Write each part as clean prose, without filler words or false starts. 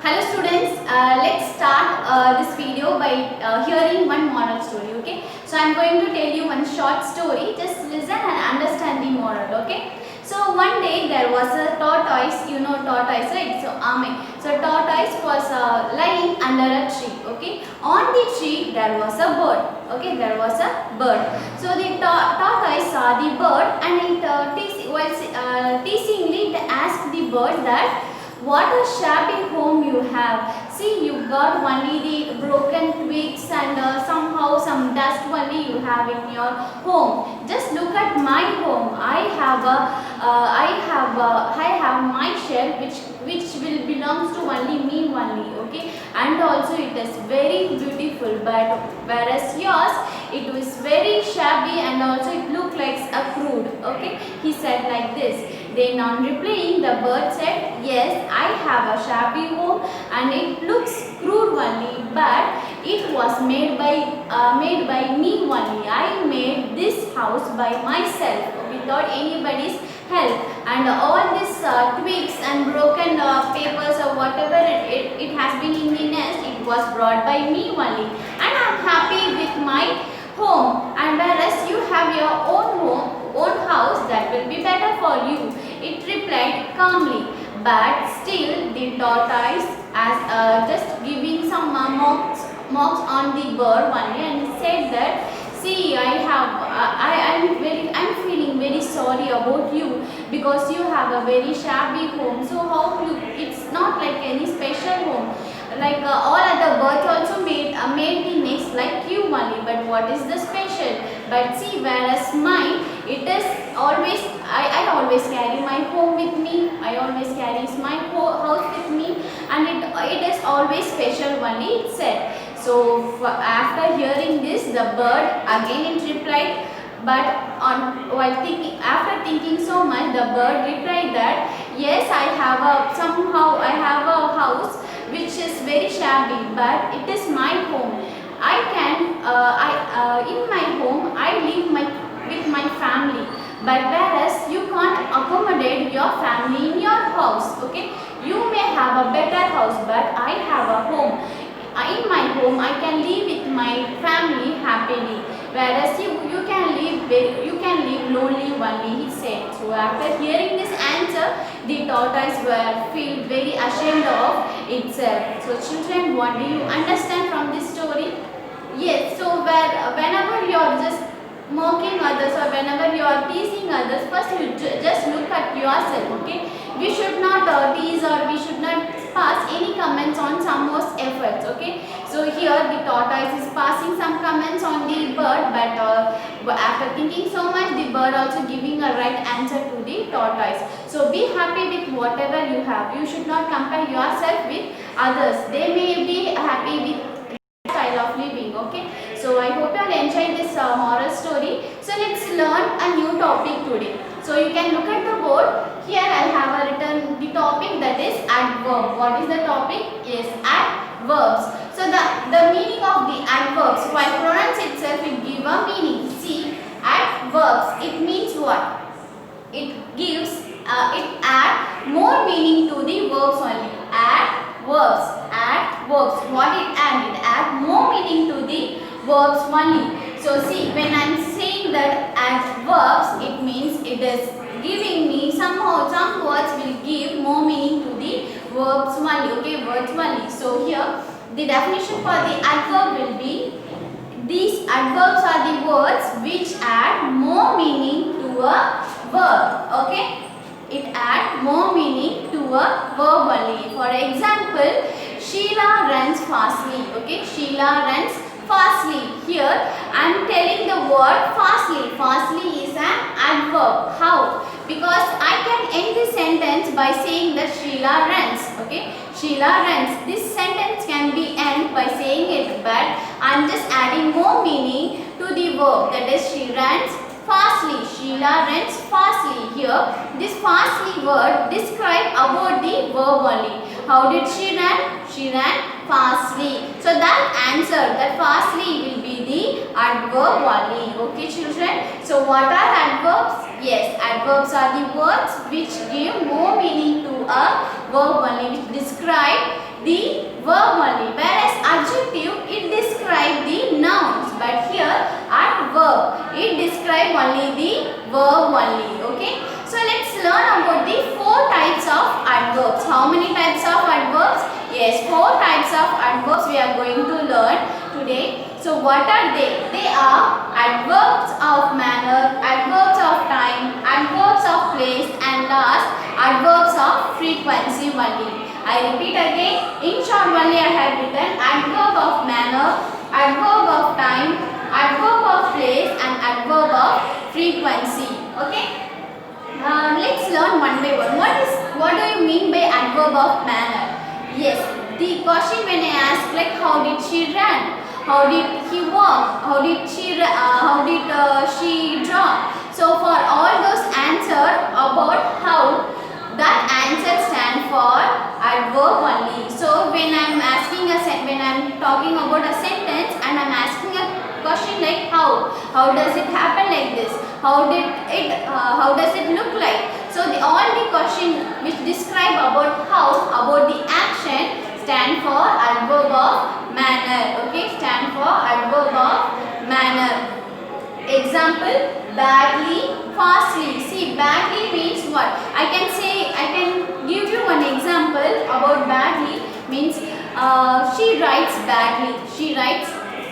Hello students, let's start this video by hearing one moral story, okay? So I'm going to tell you one short story, just listen and understand the moral, okay? So one day there was a tortoise, you know tortoise, right? So tortoise was lying under a tree, okay? On the tree there was a bird, okay? There was a bird. So the tortoise saw the bird and it teasingly asked the bird that what a shabby home you have. See, you got only the broken twigs and somehow some dust only you have in your home. Just look at my home. I have my shelf which will belongs to only me only. Okay, and also it is very beautiful. But whereas yours, it was very shabby and also it looked like a crude. Okay, he said like this. Then on replying, the bird said, yes, I have a shabby home and it looks crude only, but it was made by me only. I made this house by myself without anybody's help, and all these twigs and broken papers or whatever it has been in the nest, it was brought by me only, and I am happy with my home. And whereas you have your own house, that will be better for you, it replied calmly. But still the tortoise as just giving some mocks on the bird only, and said that, see, I'm feeling very sorry about you because you have a very shabby home. So how it's not like any special home. Like all other birds also made the nest like you only, but what is the special? But see, whereas mine, it is always, I always carry my home with me, I always carry my house with me, and it is always special only, it said. So after hearing this, the bird again it replied, but after thinking so much, the bird replied that, yes, somehow I have a house which is very shabby, but it is my home. In my home I live with my family, but whereas you can't accommodate your family in your house, okay? You may have a better house, but I have a home. In my home I can live with my family happily, whereas you can live lonely only, he said. So after hearing this answer, the tortoise feel very ashamed of itself. So children, what do you understand from this story? Yes, so whenever you are just mocking others or whenever you are teasing others, first you just look at yourself, okay? We should not tease or we should not pass any comments on someone's efforts, okay? So here the tortoise is passing some comments on the bird, but after thinking so much, the bird also giving a right answer to the tortoise. So be happy with whatever you have. You should not compare yourself with others. They may be happy with style of living, okay? So I hope you all enjoyed this moral story. So let's learn a new topic today. So you can look at the board. Here I have written the topic, that is adverb. What is the topic? Yes, adverbs. So the meaning of the adverbs, while pronouns itself will give a meaning. See, adverbs, it means what? It add more meaning to the verbs only. Adverbs. What it add more meaning to the verbs only. So see, when I am saying that adverbs, it means it is giving me some words will give more meaning to the verbs only. Okay, words only. So here the definition for the adverb will be, these adverbs are the words which add more meaning to a verb. Okay, it add more meaning to a verb only. For example, Sheila runs fastly. Okay, Sheila runs fastly. Here I am telling the word fastly. Fastly is an adverb. How? Because I can end the sentence by saying that Sheila runs. Okay, Sheila runs. This sentence can be end by saying it, but I am just adding more meaning to the verb, that is she runs fastly. Sheila runs fastly. Here this fastly word describe about the verb only. How did she run? She ran fastly. So that answer, that fastly will be the adverb only. Okay children. So what are adverbs? Yes, adverbs are the words which give more meaning to a verb only, which describe the describe only the verb only. Okay. So let's learn about the 4 types of adverbs. How many types of adverbs? Yes, 4 types of adverbs we are going to learn today. So what are they? They are adverbs of manner, adverbs of time, adverbs of place, and last adverbs of frequency only. I repeat again. In short only I have written adverb of manner, adverb of time, adverb of place, and adverb of frequency. Okay. Let's learn one by one. What do you mean by adverb of manner? Yes, the question when I ask like how did she run, how did he walk, how did she draw. So for all those answer about how, that answer stand for adverb only. So when I'm talking about a sentence and I'm asking a question like how does it happen like this, how does it look like. So all the question which describe about how, about the action, stand for adverb of manner. Okay, stand for adverb of manner. Example, badly, fastly. See, badly means what? I can give you one example about badly. Means she writes badly. She writes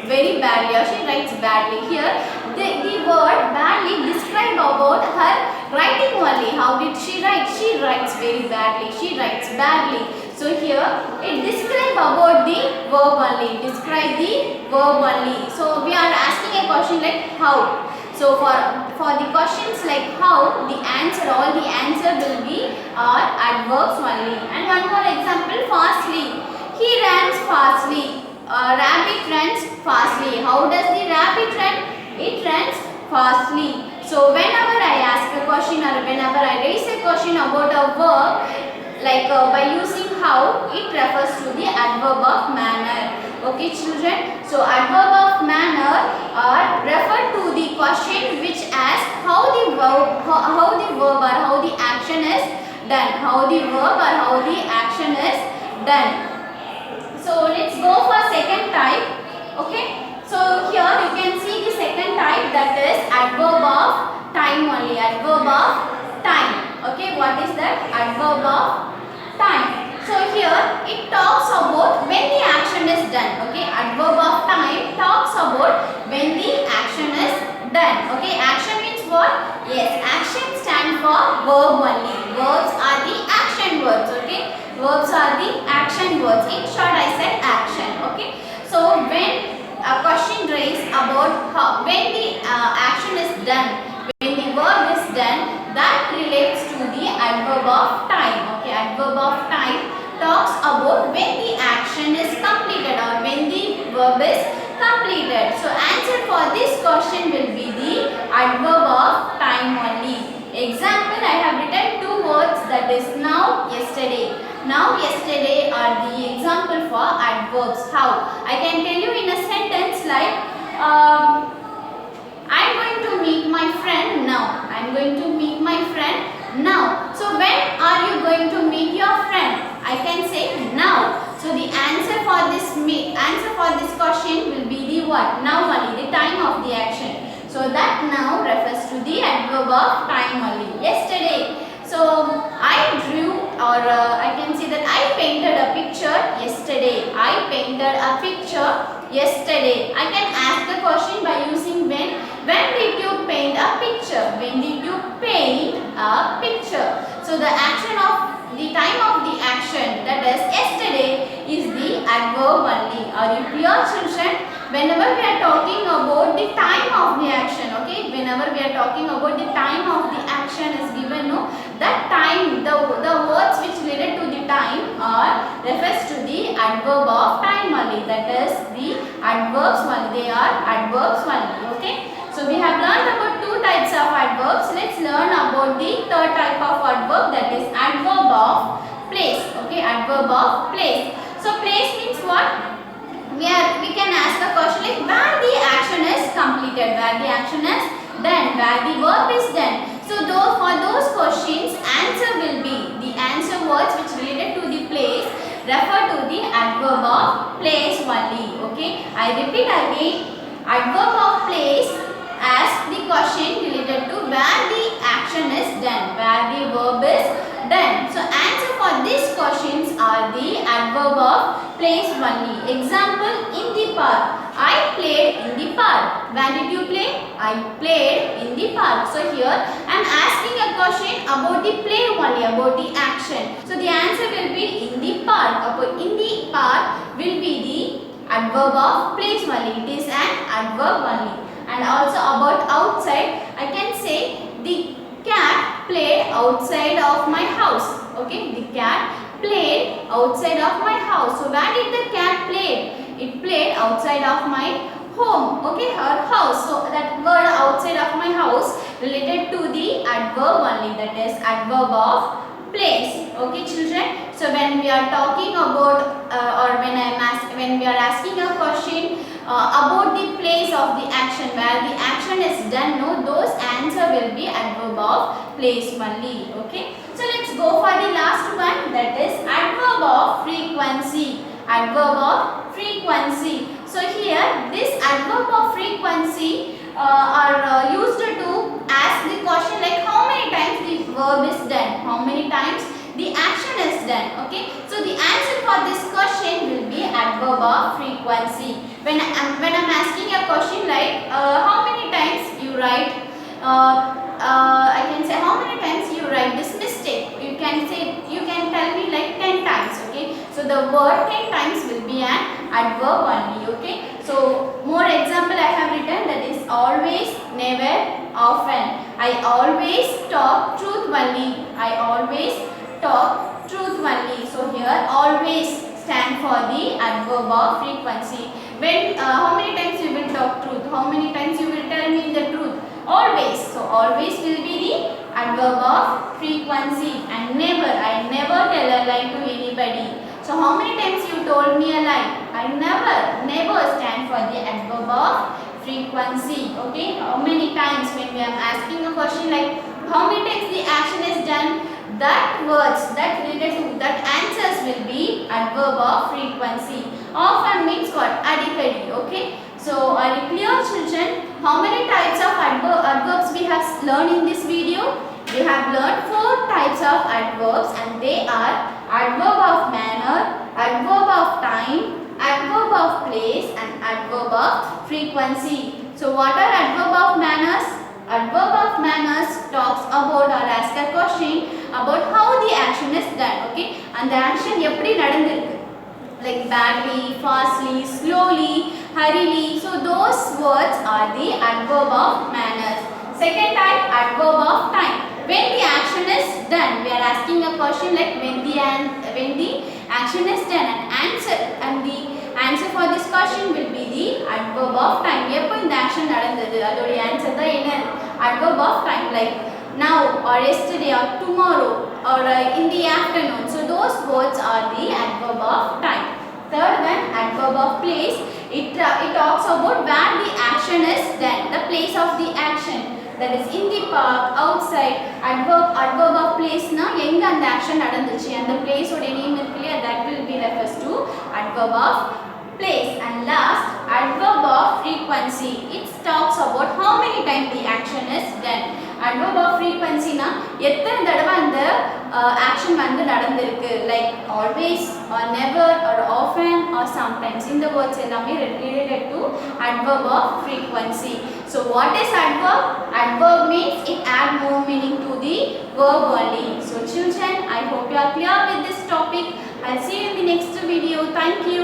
very badly, or she writes badly. Here the word badly describe about her writing only. How did she write? She writes very badly. She writes badly. So here it describe about the verb only. Describe the verb only. So we are asking a question like how. So for the questions like how, the answer, all the answer will be are adverbs only. And one more example, fastly. He runs fastly. Rabbit runs fastly. How does the rabbit run? It runs fastly. So whenever I ask a question or whenever I raise a question about a verb, like by using how, it refers to the adverb of manner. Okay children, so adverb of manner are refer to the question which asks how the verb or how the action is done. How the verb or how the action is done. So let's go for second type. Okay, so here you can see the second type, that is adverb of time only. Adverb of time. Okay, what is that? Adverb of time. So here it talks about when the action is done. Okay, adverb of time talks about when the action is done. Okay, action means what? Yes, action stands for verb only. Verbs are the action words. Okay, verbs are the action words. In short, I said action. Okay, so when a question raised about how, when the action is done, when the verb is done, that relates to the adverb of time. Okay, adverb of time talks about when the action is completed or when the verb is completed. So answer for this question will be the adverb of time only. Example, I have written 2 words, that is now, yesterday. Now, yesterday are the example for adverbs. How? I can tell you in a sentence like I am going to meet my friend now. I am going to meet my friend now. So when are you going to meet your friend? I can say now. So the answer for this question will be the what? Now only, the time of the action. So that now refers to the adverb of time only. Yesterday. So I drew, or I can say that I painted a picture yesterday. I painted a picture yesterday. I can ask the question by using when. When did you paint a picture? When did you paint a picture? So the action of the time of the action, that is yesterday, is the adverb only. Are you clear children? Whenever we are talking about the time of the action, okay, whenever we are talking about the time of the action is given, no, that time, the words which related to the time are refers to the adverb of time only. That is the adverbs only. They are adverbs only. Okay. So we have learned about 2 types of adverbs. Let's learn about the third type of adverb, that is adverb of place. Okay, adverb of place. So place means what? We can ask the question like where the action is completed, where the action is done, where the verb is done. So for those questions, answer will be the answer words which related to the place refer to the adverb of place only. Okay, I repeat again, adverb of place ask the question related to where the action is done, where the verb is done. So answer for these questions are the adverb of place only. Example, in the park. I played in the park. When did you play? I played in the park. So here I am asking a question about the play only, about the action. So the answer will be in the park. In the park will be the adverb of place only. It is an adverb only. And also about outside, I can say the cat played outside of my house. Okay, the cat played outside of my house. So where did the cat play? It played outside of my home. Okay, her house. So that word outside of my house related to the adverb only, that is adverb of place. Okay, children. So when we are talking about when we are asking a question about the place of the action, where the action is done, no, those answer will be adverb of place only. Okay. So let's go for the last one, that is adverb of frequency. Adverb of frequency. So here this adverb of frequency are used to ask the question like how many times the verb is done, how many times the action is done. Okay, so the answer for this question will be adverb of frequency. When I'm asking a question like how many times you write, I can say how many times you write this mistake. You can tell me like 10 times. Okay, so the word 10 times will be an adverb only. Okay, so more example I have written, that is always, never, often. I always talk truth only. I always talk truth only. So here always stand for the adverb of frequency. When how many times you will talk truth? How many times you will tell me the truth? Always. So always will be the adverb of frequency. And never. I never tell a lie to anybody. So how many times you told me a lie? I never stand for the adverb of frequency. Okay. How many times when we are asking a question like how many times the action is done, that words that related to that answers will be adverb of frequency. Often means what? Adikadi. Okay. So are you clear, children? How many types of adverbs we have learned in this video? We have learned 4 types of adverbs, and they are adverb of manner, adverb of time, adverb of place, and adverb of frequency. So what are adverb of manners? Adverb of manners talks about or asks a question about how the action is done. Okay, and the action eppadi nadandirukku, like badly, fastly, slowly, hurriedly. So those words are the adverb of manners. Second type, adverb of time. When the action is done, we are asking a question like when the action is done, and the answer for this question will be the adverb of time. Eppo in the action nadandhathu, adoda answer da enna adverb of time, like now or yesterday or tomorrow or in the afternoon. So those words are the adverb of time. Third one, adverb of place. It talks about where the action is done, the place of the action. That is in the park, outside. Adverb of place na enga and action nadanduchi, and the place oda name irukku, that will be refers to adverb of place. And last, adverb of frequency. It talks about how many times the action is done. Adverb of frequency na எத்தனை தடவை அந்த action வந்து நடந்திருக்கு, like always or never or often or sometimes. இந்த words எல்லாமே related to adverb of frequency. So what is adverb? Adverb means it add more meaning to the verb only. So children, I hope you are clear with this topic. I'll see you in the next video. Thank you.